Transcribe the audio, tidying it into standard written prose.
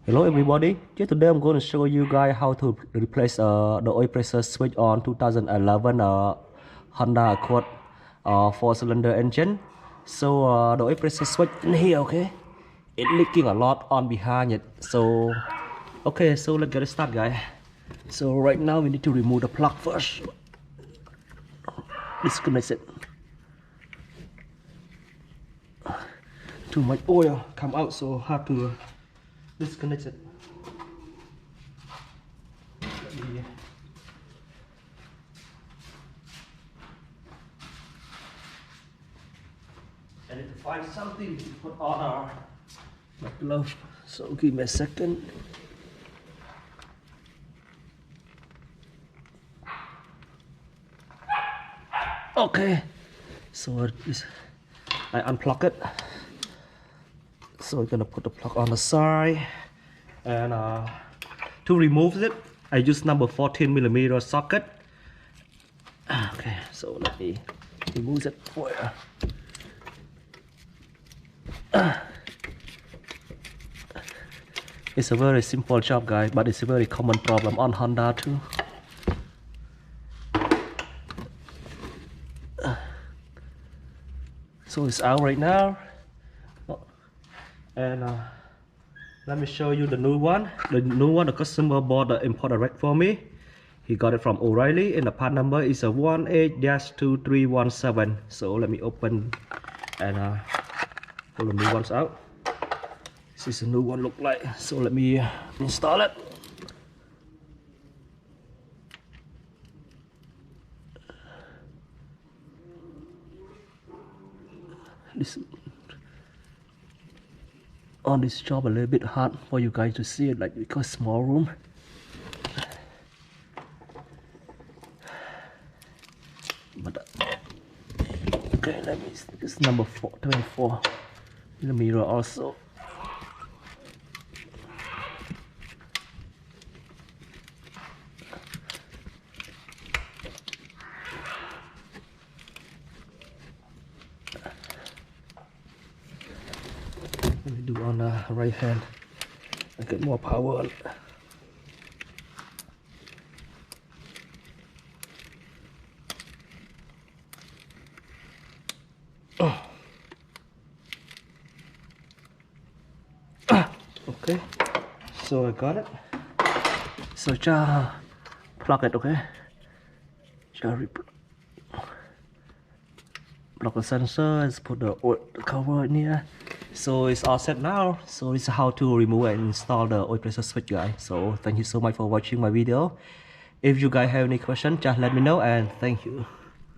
Hello everybody, today I'm going to show you guys how to replace the oil pressure switch on 2011 Honda Accord 4-cylinder engine. So the oil pressure switch in here, okay, it's leaking a lot on behind it. So okay, so let's get started guys. So right now we need to remove the plug first. Disconnect it. Too much oil come out, so hard to disconnect it. I need to find something to put on my glove, so give me a second. Okay, so I unplug it. So we're gonna put the plug on the side, and to remove it, I use number 14mm socket. Okay, so let me remove it for you. It's a very simple job, guys, but it's a very common problem on Honda too. So it's out right now, and let me show you the new one. The new one, the customer bought the import direct for me. He got it from O'Reilly, and the part number is a 18-2317. So let me open and pull the new ones out. This is a new one look like. So let me install it. This on this job a little bit hard for you guys to see it, like, because small room. But okay, let me. This number 24mm also. Let me do on the right hand. I get more power on. Okay, so I got it. So just plug it, okay? Just plug the sensor and put the oil cover in here. So it's all set now. So this is how to remove and install the oil pressure switch, guys. So thank you so much for watching my video. If you guys have any questions, just let me know, and thank you.